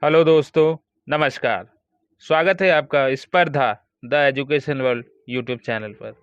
Hello दोस्तों, नमस्कार। स्वागत है आपका स्पर्धा the education world YouTube channel पर।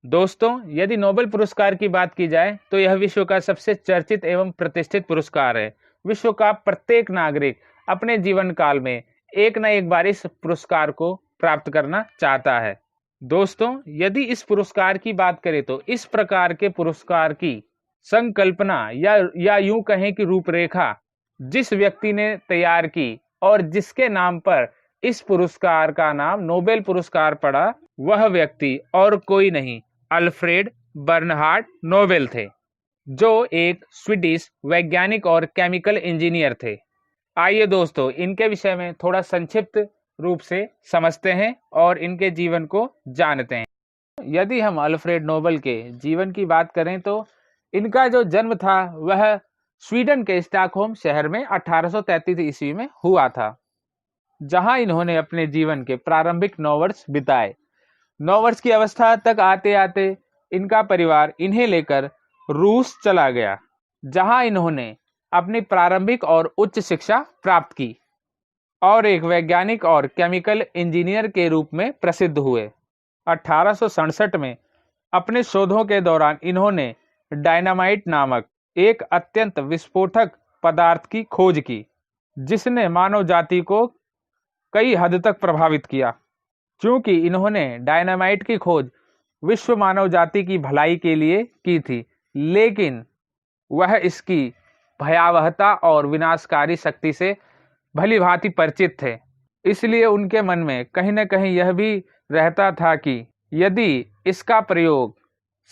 दोस्तों, यदि नोबेल पुरस्कार की बात की जाए तो यह विश्व का सबसे चर्चित एवं प्रतिष्ठित पुरस्कार है। विश्व का प्रत्येक नागरिक अपने जीवन काल में एक न एक बार इस पुरस्कार को प्राप्त करना चाहता है। दोस्तों, यदि इस पुरस्कार की बात करें तो इस प्रकार के पुरस्कार की संकल्पना या यूं कहें कि रूपरेखा जिस व्यक्ति ने तैयार की और जिसके नाम पर इस पुरस्कार का नाम नोबेल पुरस्कार पड़ा, वह व्यक्ति और कोई नहीं, अल्फ्रेड बर्नहार्ड नोबेल थे, जो एक स्वीडिश वैज्ञानिक और केमिकल इंजीनियर थे। आइए दोस्तों, इनके विषय में थोड़ा संक्षिप्त रूप से समझते हैं और इनके जीवन को जानते हैं। यदि हम अल्फ्रेड नोबेल के जीवन की बात करें तो इनका जो जन्म था वह स्वीडन के स्टॉकहोम शहर में 1833 ईस्वी में हुआ था, जहां इन्होंने अपने जीवन के प्रारंभिक 9 वर्ष बिताए। 9 वर्ष की अवस्था तक आते आते इनका परिवार इन्हें लेकर रूस चला गया, जहां इन्होंने अपनी प्रारंभिक और उच्च शिक्षा प्राप्त की और एक वैज्ञानिक और केमिकल इंजीनियर के रूप में प्रसिद्ध हुए। 1867 में अपने शोधों के दौरान इन्होंने डायनामाइट नामक एक अत्यंत विस्फोटक पदार्थ की खोज की, जिसने मानव जाति को कई हद तक प्रभावित किया। क्योंकि इन्होंने डायनामाइट की खोज विश्व मानव जाति की भलाई के लिए की थी, लेकिन वह इसकी भयावहता और विनाशकारी शक्ति से भली भांति परिचित थे। इसलिए उनके मन में कहीं न कहीं यह भी रहता था कि यदि इसका प्रयोग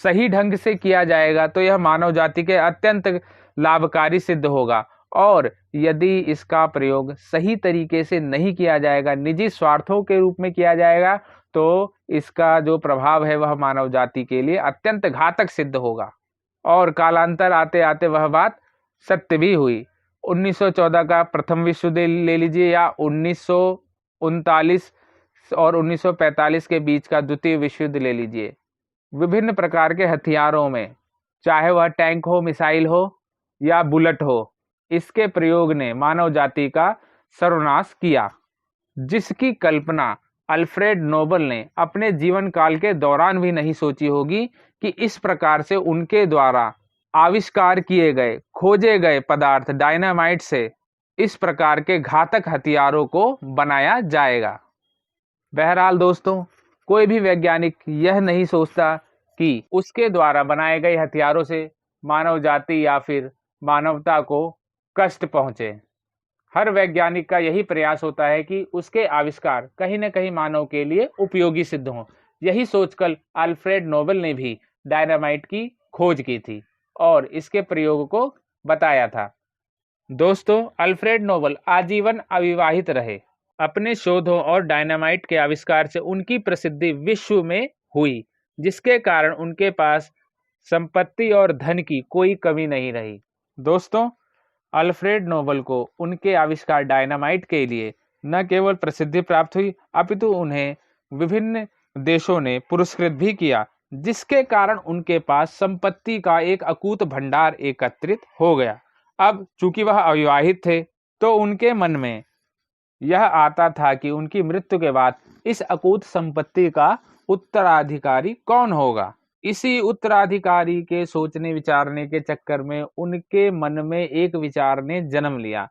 सही ढंग से किया जाएगा तो यह मानव जाति के अत्यंत लाभकारी सिद्ध होगा, और यदि इसका प्रयोग सही तरीके से नहीं किया जाएगा, निजी स्वार्थों के रूप में किया जाएगा, तो इसका जो प्रभाव है वह मानव जाति के लिए अत्यंत घातक सिद्ध होगा। और कालांतर आते आते वह बात सत्य भी हुई। 1914 का प्रथम विश्व युद्ध ले लीजिए, या 1939 और 1945 के बीच का द्वितीय विश्व युद्ध ले लीजिए, विभिन्न प्रकार के हथियारों में, चाहे वह टैंक हो, मिसाइल हो या बुलेट हो, इसके प्रयोग ने मानव जाति का सर्वनाश किया, जिसकी कल्पना अल्फ्रेड नोबेल ने अपने जीवन काल के दौरान भी नहीं सोची होगी कि इस प्रकार से उनके द्वारा आविष्कार किए गए, खोजे गए पदार्थ डायनामाइट से इस प्रकार के घातक हथियारों को बनाया जाएगा। बहरहाल दोस्तों, कोई भी वैज्ञानिक यह नहीं सोचता कि उसके द्वारा बनाए गए हथियारों से मानव जाति या फिर मानवता को कष्ट पहुंचे। हर वैज्ञानिक का यही प्रयास होता है कि उसके आविष्कार कहीं न कहीं मानव के लिए उपयोगी सिद्ध हों। यही सोचकर अल्फ्रेड नोबेल ने भी डायनामाइट की खोज की थी और इसके प्रयोग को बताया था। दोस्तों, अल्फ्रेड नोबेल आजीवन अविवाहित रहे। अपने शोधों और डायनामाइट के आविष्कार से उनकी प्रसिद्धि विश्व में हुई, जिसके कारण उनके पास संपत्ति और धन की कोई कमी नहीं रही। दोस्तों, अल्फ्रेड नोबेल को उनके आविष्कार डायनामाइट के लिए न केवल प्रसिद्धि प्राप्त हुई, अपितु उन्हें विभिन्न देशों ने पुरस्कृत भी किया, जिसके कारण उनके पास संपत्ति का एक अकूत भंडार एकत्रित हो गया। अब चूंकि वह अविवाहित थे, तो उनके मन में यह आता था कि उनकी मृत्यु के बाद इस अकूत संपत्ति का उत्तराधिकारी कौन होगा। इसी उत्तराधिकारी के सोचने विचारने के चक्कर में उनके मन में एक विचार ने जन्म लिया।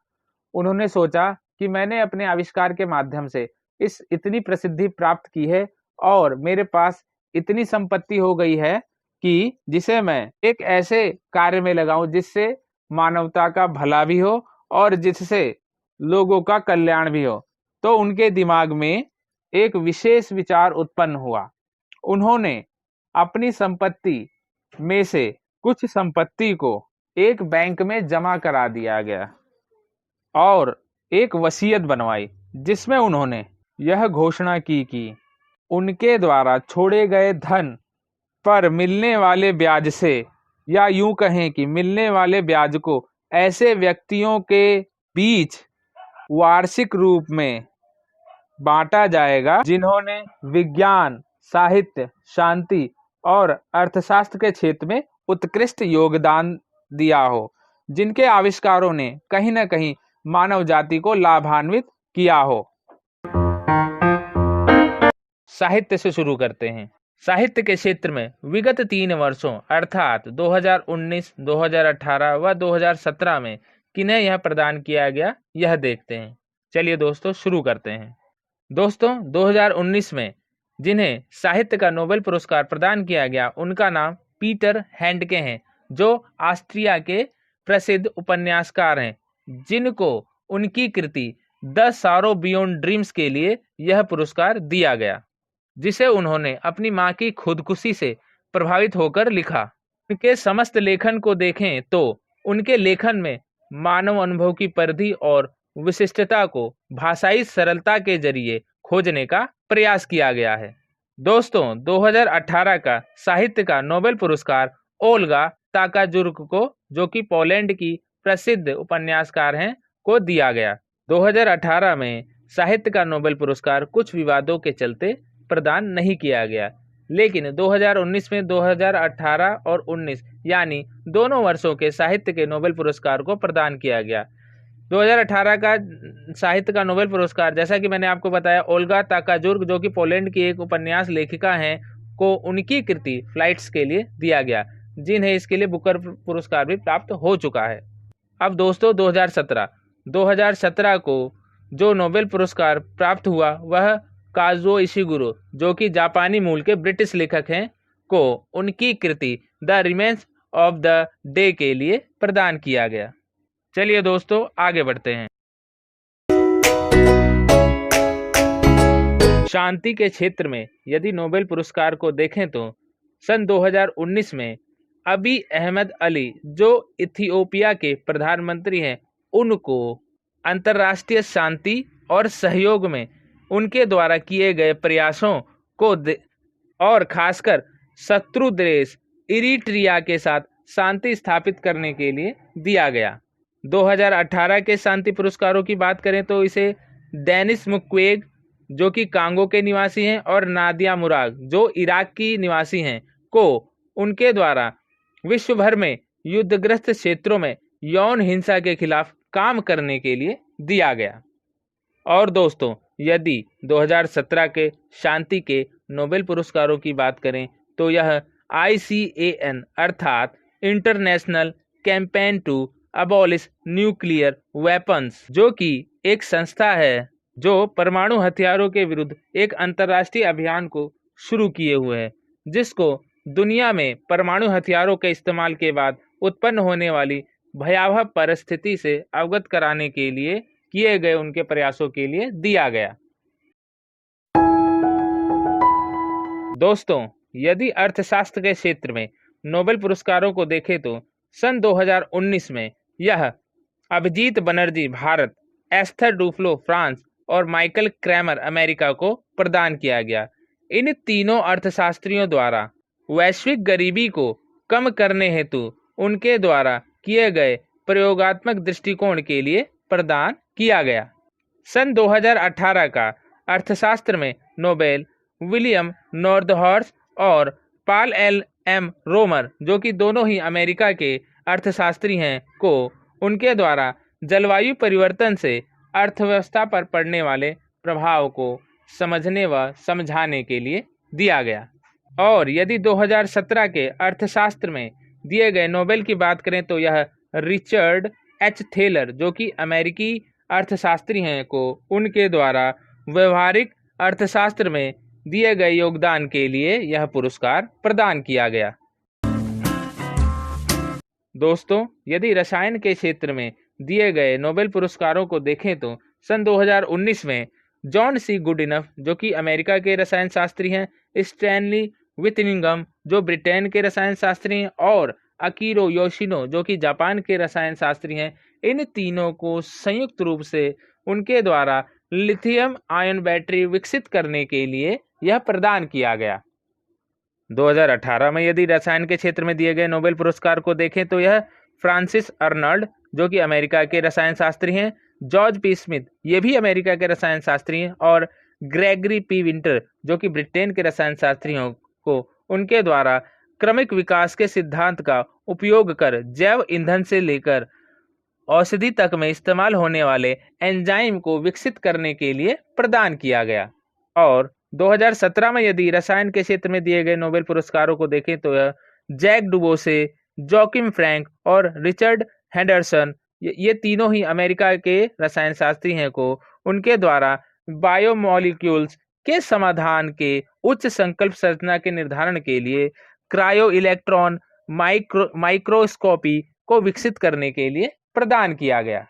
उन्होंने सोचा कि मैंने अपने आविष्कार के माध्यम से इस इतनी प्रसिद्धि प्राप्त की है और मेरे पास इतनी संपत्ति हो गई है कि जिसे मैं एक ऐसे कार्य में लगाऊं जिससे मानवता का भला भी हो और जिससे लोगों का कल्याण भी हो। तो उनके दिमाग में एक विशेष विचार उत्पन्न हुआ। उन्होंने अपनी संपत्ति में से कुछ संपत्ति को एक बैंक में जमा करा दिया गया और एक वसीयत बनवाई, जिसमें उन्होंने यह घोषणा की कि उनके द्वारा छोड़े गए धन पर मिलने वाले ब्याज से, या यूं कहें कि मिलने वाले ब्याज को ऐसे व्यक्तियों के बीच वार्षिक रूप में बांटा जाएगा जिन्होंने विज्ञान, साहित्य, शांति और अर्थशास्त्र के क्षेत्र में उत्कृष्ट योगदान दिया हो। जिनके आविष्कारों ने कहीं न कहीं मानव जाति को लाभान्वित किया हो। साहित्य से शुरू करते हैं। साहित्य के क्षेत्र में विगत 3 वर्षों अर्थात 2019, 2018 व 2017 में किन्हें यह प्रदान किया गया, यह देखते हैं। चलिए दोस्तों शुरू करते हैं। दोस्तों 2019 में जिन्हें साहित्य का नोबेल पुरस्कार प्रदान किया गया उनका नाम पीटर हैंडके हैं, जो ऑस्ट्रिया के प्रसिद्ध उपन्यासकार हैं, जिनको उनकी कृति द सॉरो बियॉन्ड ड्रीम्स के लिए यह पुरस्कार दिया गया, जिसे उन्होंने अपनी मां की खुदकुशी से प्रभावित होकर लिखा। उनके समस्त लेखन को देखें तो उनके लेखन में मानव अनुभव की परिधि और विशिष्टता को भाषाई सरलता के जरिए खोजने का प्रयास किया गया है। दोस्तों 2018 का साहित्य का नोबेल पुरस्कार ओल्गा ताकाजुर्क को, जो कि पोलैंड की प्रसिद्ध उपन्यासकार हैं, को दिया गया। 2018 में साहित्य का नोबेल पुरस्कार कुछ विवादों के चलते प्रदान नहीं किया गया, लेकिन 2019 में 2018 और 19 यानी दोनों वर्षों के साहित्य के नोबेल पुरस्कार को प्रदान किया गया। 2018 का साहित्य का नोबेल पुरस्कार, जैसा कि मैंने आपको बताया, ओल्गा ताकाजुर्क, जो कि पोलैंड की एक उपन्यास लेखिका हैं, को उनकी कृति फ्लाइट्स के लिए दिया गया, जिन्हें इसके लिए बुकर पुरस्कार भी प्राप्त हो चुका है। अब दोस्तों 2017 को जो नोबेल पुरस्कार प्राप्त हुआ वह काजुओ इशिगुरो, जो कि जापानी मूल के ब्रिटिश लेखक हैं, को उनकी कृति the remains of the day के लिए प्रदान किया गया। चलिए दोस्तों आगे बढ़ते हैं। शांति के क्षेत्र में यदि नोबेल पुरस्कार को देखें तो सन 2019 में अबी अहमद अली, जो इथियोपिया के प्रधानमंत्री हैं, उनको अंतर्राष्ट्रीय शांति और सहयोग में उनके द्वारा किए गए प्रयासों को और खासकर शत्रु देश इरिट्रिया के साथ शांति स्थापित करने के लिए दिया गया। 2018 के शांति पुरस्कारों की बात करें तो इसे डेनिस मुक्वेग, जो कि कांगो के निवासी हैं, और नादिया मुराद, जो इराक की निवासी हैं, को उनके द्वारा विश्व भर में युद्धग्रस्त क्षेत्रों में यौन हिंसा के खिलाफ काम करने के लिए दिया गया। और दोस्तों यदि 2017 के शांति के नोबेल पुरस्कारों की बात करें तो यह ICAN अर्थात international campaign to abolish nuclear weapons, जो कि एक संस्था है जो परमाणु हथियारों के विरुद्ध एक अंतर्राष्ट्रीय अभियान को शुरू किए हुए है, जिसको दुनिया में परमाणु हथियारों के इस्तेमाल के बाद उत्पन्न होने वाली भयावह परिस्थिति से अवगत कराने के लिए किए गए उनके प्रयासों के लिए दिया गया। दोस्तों यदि अर्थशास्त्र के क्षेत्र में नोबेल पुरस्कारों को देखें तो सन 2019 में यह Abhijit Banerjee Bharat, Esther Duflo France और माइकल क्रैमर अमेरिका को प्रदान किया गया। इन तीनों अर्थशास्त्रियों द्वारा वैश्विक गरीबी को कम करने हेतु उनके द्वारा किए गए प्रयोगात्मक दृष्टिकोण के लिए प्रदान किया गया। सन 2018 का अर्थशास्त्र में नोबेल विलियम नॉर्दहॉर्स और पॉल एम रोमर, जो कि दोनों ही अमेरिका के अर्थशास्त्री हैं, को उनके द्वारा जलवायु परिवर्तन से अर्थव्यवस्था पर पड़ने वाले प्रभाव को समझने व समझाने के लिए दिया गया। और यदि 2017 के अर्थशास्त्र में दिए गए नोबेल की बात करें तो यह रिचर्ड एच थेलर, जो कि अमेरिकी अर्थशास्त्री हैं, को उनके द्वारा व्यवहारिक अर्थशास्त्र में दिए गए योगदान के लिए यह पुरस्कार प्रदान किया गया। दोस्तों यदि रसायन के क्षेत्र में दिए गए नोबेल पुरस्कारों को देखें तो सन 2019 में जॉन सी गुडइनफ, जो कि अमेरिका के रसायन शास्त्री हैं, स्टैनली विथिंगम, जो ब्रिटेन के रसायन शास्त्री हैं, और अकीरो योशिनो, जो कि जापान के रसायन शास्त्री हैं, इन तीनों को संयुक्त रूप से उनके द्वारा लिथियम आयन बैटरी विकसित करने के लिए यह प्रदान किया गया। 2018 में यदि रसायन के क्षेत्र में दिए गए नोबेल पुरस्कार को देखें तो यह फ्रांसिस अर्नल्ड, जो कि अमेरिका के रसायन शास्त्री हैं, जॉर्ज पी स्मिथ, ये भी अमेरिका के रसायन शास्त्री हैं, और ग्रेगरी पी विंटर, जो कि ब्रिटेन के रसायन शास्त्री हैं, को उनके द्वारा क्रमिक विकास के सिद्धांत का उपयोग कर जैव ईंधन से लेकर औषधि तक में इस्तेमाल होने वाले एंजाइम को विकसित करने के लिए प्रदान किया गया। और 2017 में यदि रसायन के क्षेत्र में दिए गए नोबेल पुरस्कारों को देखें तो यह जैक डुबोसे, जोकिम फ्रैंक और रिचर्ड हेंडरसन, ये तीनों ही अमेरिका के रसायन शास्त्री हैं को उनके द्वारा बायोमोलिक्यूल्स के समाधान के उच्च संकल्प संरचना के निर्धारण के लिए क्रायो इलेक्ट्रॉन माइक्रोस्कोपी को विकसित करने के लिए प्रदान किया गया।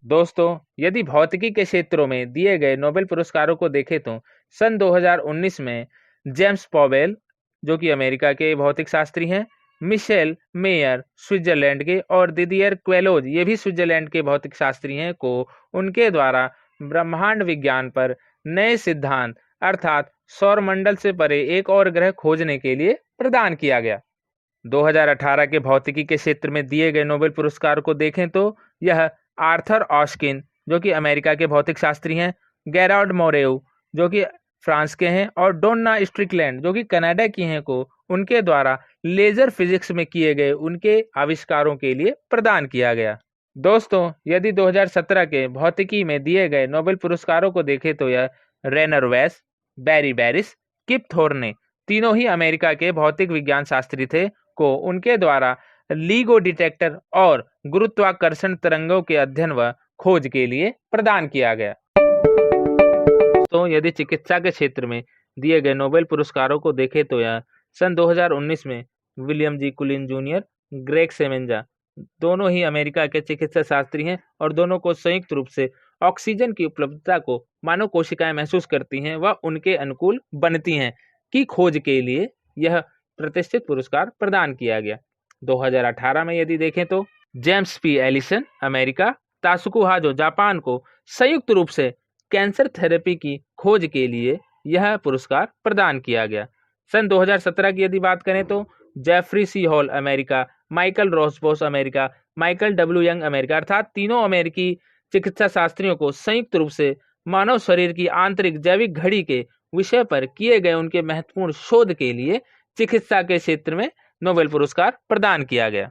दोस्तों, यदि भौतिकी के क्षेत्रों में दिए गए नोबेल पुरस्कारों को देखें तो सन 2019 में जेम्स पॉवेल, जो कि अमेरिका के भौतिक शास्त्री हैं, मिशेल मेयर स्विट्जरलैंड के और दिदियर क्वेलोज, ये भी स्विट्जरलैंड के भौतिक शास्त्री हैं, को उनके द्वारा ब्रह्मांड विज्ञान पर नए सिद्धांत अर्थात सौरमंडल से परे एक और ग्रह खोजने के लिए प्रदान किया गया। 2018 के भौतिकी के क्षेत्र में दिए गए नोबेल पुरस्कार को देखें तो यह आर्थर ऑस्किन, जो कि अमेरिका के भौतिक शास्त्री हैं, गेरार्ड मोरेउ, जो कि फ्रांस के हैं, और डोन्ना स्ट्रिकलैंड, जो कि कनाडा की हैं, को उनके द्वारा लेजर फिजिक्स में किए गए उनके आविष्कारों के लिए प्रदान किया गया। दोस्तों, यदि 2017 के भौतिकी में दिए गए नोबेल पुरस्कारों को देखें तो यह रेनर वेस, बैरी बैरिस, किप थॉर्ने, तीनों ही अमेरिका के भौतिक विज्ञान शास्त्री थे, को उनके द्वारा LIGO डिटेक्टर और गुरुत्वाकर्षण तरंगों के अध्ययन व खोज के लिए प्रदान किया गया। तो यदि चिकित्सा के क्षेत्र में दिए गए नोबेल पुरस्कारों को देखें तो यह सन 2019 में विलियम जी कुलिन जूनियर, ग्रेग सेमेंजा, दोनों ही अमेरिका के चिकित्सा शास्त्री हैं और दोनों को संयुक्त रूप से ऑक्सीजन की उपलब्धता को मानव कोशिकाएं महसूस करती हैं व उनके अनुकूल बनती हैं की खोज के लिए यह प्रतिष्ठित पुरस्कार प्रदान किया गया। 2018 में यदि देखें तो जेम्स पी एलिसन अमेरिका, तासुको हाजो जापान को संयुक्त रूप से कैंसर थेरेपी की खोज के लिए यह पुरस्कार प्रदान किया गया। सन 2017 की यदि बात करें तो Jeffrey C Hall America, Michael Rosbash America, Michael W Young America, अर्थात तीनों अमेरिकी चिकित्सा शास्त्रियों को संयुक्त रूप से मानव शरीर की आंतरिक जैविक घड़ी के विषय पर किए गए उनके महत्वपूर्ण शोध के लिए चिकित्सा के क्षेत्र में नोबेल पुरस्कार प्रदान किया गया।